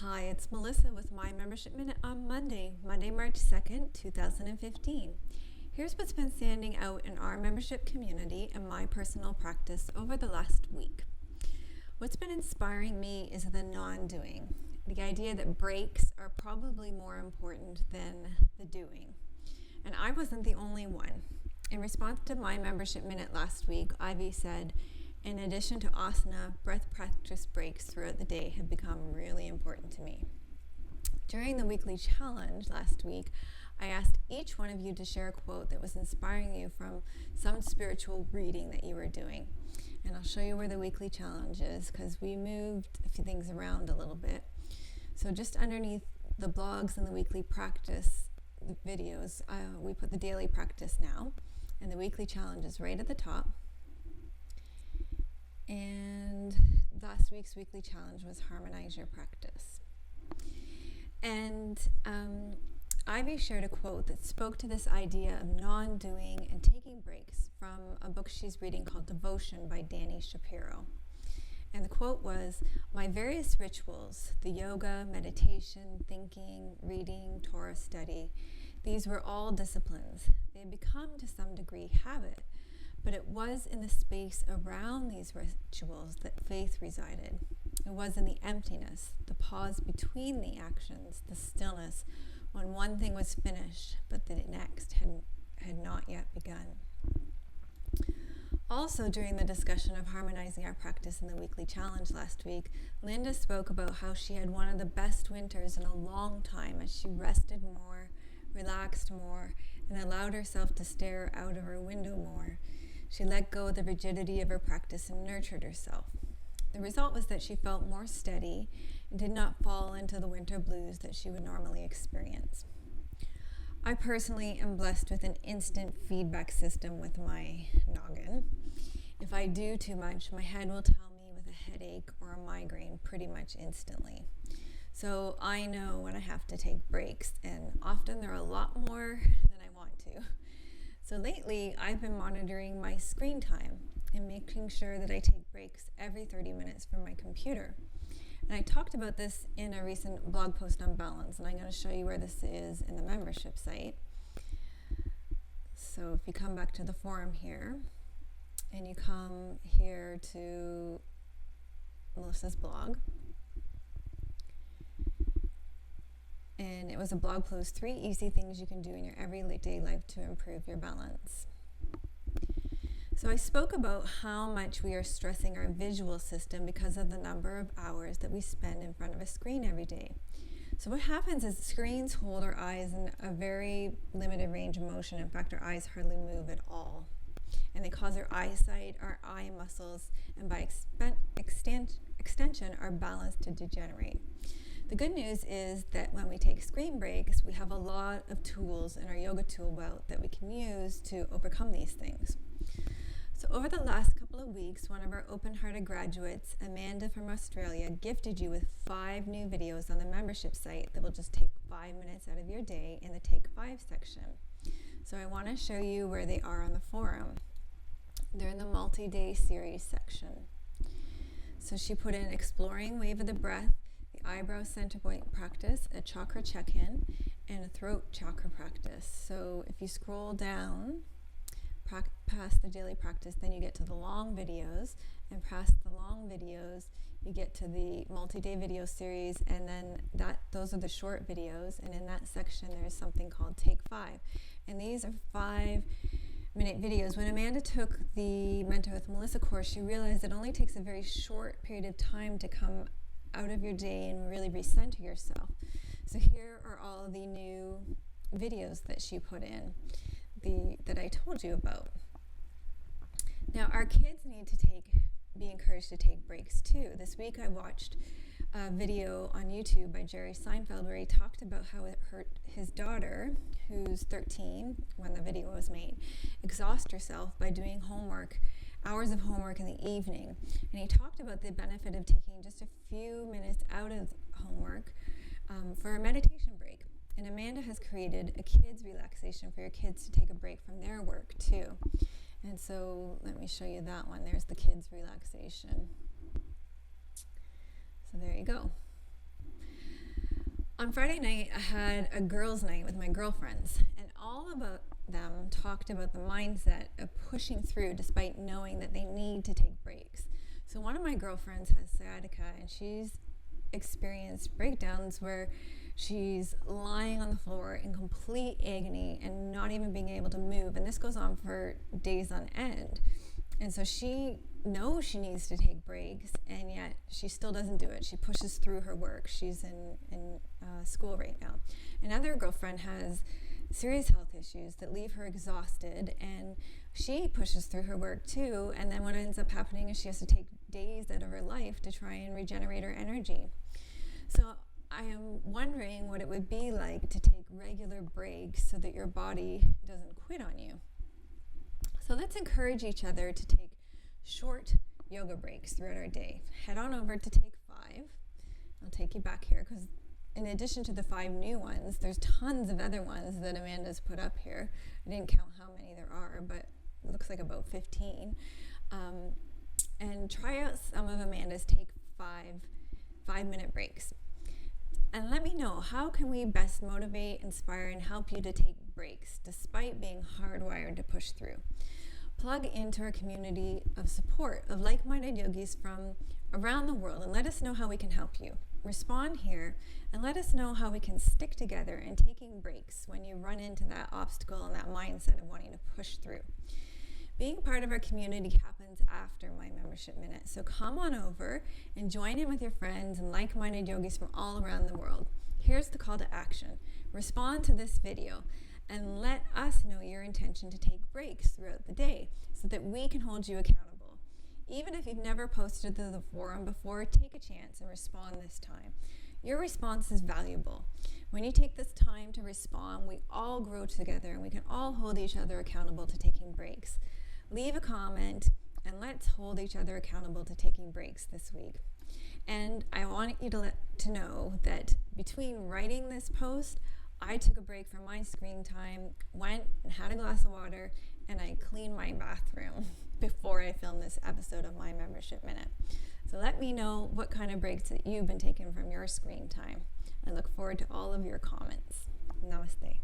Hi, it's Melissa with my Membership Minute on Monday, March 2nd, 2015. Here's what's been standing out in our membership community and my personal practice over the last week. What's been inspiring me is the non-doing, the idea that breaks are probably more important than the doing. And I wasn't the only one. In response to my Membership Minute last week, Ivy said, in addition to asana, breath practice breaks throughout the day have become really important to me. During the weekly challenge last week, I asked each one of you to share a quote that was inspiring you from some spiritual reading that you were doing. And I'll show you where the weekly challenge is because we moved a few things around a little bit. So just underneath the blogs and the weekly practice videos, we put the daily practice now. And the weekly challenge is right at the top. And last week's weekly challenge was harmonize your practice. And Ivy shared a quote that spoke to this idea of non-doing and taking breaks from a book she's reading called Devotion by Dani Shapiro. And the quote was, "My various rituals, the yoga, meditation, thinking, reading, Torah study, these were all disciplines. They had become to some degree habit. But it was in the space around these rituals that faith resided. It was in the emptiness, the pause between the actions, the stillness, when one thing was finished, but the next had not yet begun." Also, during the discussion of harmonizing our practice in the weekly challenge last week, Linda spoke about how she had one of the best winters in a long time as she rested more, relaxed more, and allowed herself to stare out of her window more. She let go of the rigidity of her practice and nurtured herself. The result was that she felt more steady and did not fall into the winter blues that she would normally experience. I personally am blessed with an instant feedback system with my noggin. If I do too much, my head will tell me with a headache or a migraine pretty much instantly. So I know when I have to take breaks, and often they're a lot more than I want to. So lately, I've been monitoring my screen time and making sure that I take breaks every 30 minutes from my computer. And I talked about this in a recent blog post on balance, and I'm going to show you where this is in the membership site. So if you come back to the forum here, and you come here to Melissa's blog, and it was a blog post, 3 easy things you can do in your everyday life to improve your balance. So I spoke about how much we are stressing our visual system because of the number of hours that we spend in front of a screen every day. So what happens is screens hold our eyes in a very limited range of motion. In fact, our eyes hardly move at all. And they cause our eyesight, our eye muscles, and by extension, our balance to degenerate. The good news is that when we take screen breaks, we have a lot of tools in our yoga tool belt that we can use to overcome these things. So over the last couple of weeks, one of our open-hearted graduates, Amanda from Australia, gifted you with 5 new videos on the membership site that will just take 5 minutes out of your day in the Take 5 section. So I want to show you where they are on the forum. They're in the multi-day series section. So she put in exploring wave of the breath, the eyebrow center point practice, a chakra check-in, and a throat chakra practice. So if you scroll down past the daily practice, then you get to the long videos, and past the long videos you get to the multi-day video series, and then those are the short videos, and in that section there's something called Take 5, and these are 5-minute videos. When Amanda took the Mentor with Melissa course, she realized it only takes a very short period of time to come out of your day and really recenter yourself. So here are all the new videos that she put in, that I told you about. Now our kids need to be encouraged to take breaks too. This week I watched a video on YouTube by Jerry Seinfeld where he talked about how it hurt his daughter, who's 13 when the video was made, exhaust herself by doing hours of homework in the evening. And he talked about the benefit of taking just a few minutes out of homework for a meditation break. And Amanda has created a kids relaxation for your kids to take a break from their work too. And so let me show you that one. There's the kids relaxation. So there you go. On Friday night, I had a girls' night with my girlfriends, and all of them talked about the mindset of pushing through despite knowing that they need to take breaks. So one of my girlfriends has sciatica, and she's experienced breakdowns where she's lying on the floor in complete agony and not even being able to move, and this goes on for days on end. And so she knows she needs to take breaks, and yet she still doesn't do it. She pushes through her work. She's in school right now. Another girlfriend has serious health issues that leave her exhausted, and she pushes through her work too. And then what ends up happening is she has to take days out of her life to try and regenerate her energy. So I am wondering what it would be like to take regular breaks so that your body doesn't quit on you. So let's encourage each other to take short yoga breaks throughout our day. Head on over to take 5. I'll take you back here because in addition to the 5 new ones, there's tons of other ones that Amanda's put up here. I didn't count how many there are, but it looks like about 15. And try out some of Amanda's take 5-minute breaks. And let me know, how can we best motivate, inspire, and help you to take breaks despite being hardwired to push through? Plug into our community of support of like-minded yogis from around the world and let us know how we can help you. Respond here and let us know how we can stick together in taking breaks when you run into that obstacle and that mindset of wanting to push through. Being part of our community happens after my membership minute, so come on over and join in with your friends and like-minded yogis from all around the world. Here's the call to action. Respond to this video and let us know your intention to take breaks throughout the day so that we can hold you accountable. Even if you've never posted to the forum before, take a chance and respond this time. Your response is valuable. When you take this time to respond, we all grow together and we can all hold each other accountable to taking breaks. Leave a comment and let's hold each other accountable to taking breaks this week. And I want you to know that between writing this post, I took a break from my screen time, went and had a glass of water, and I cleaned my bathroom before I filmed this episode of My Membership Minute. So let me know what kind of breaks that you've been taking from your screen time. I look forward to all of your comments. Namaste.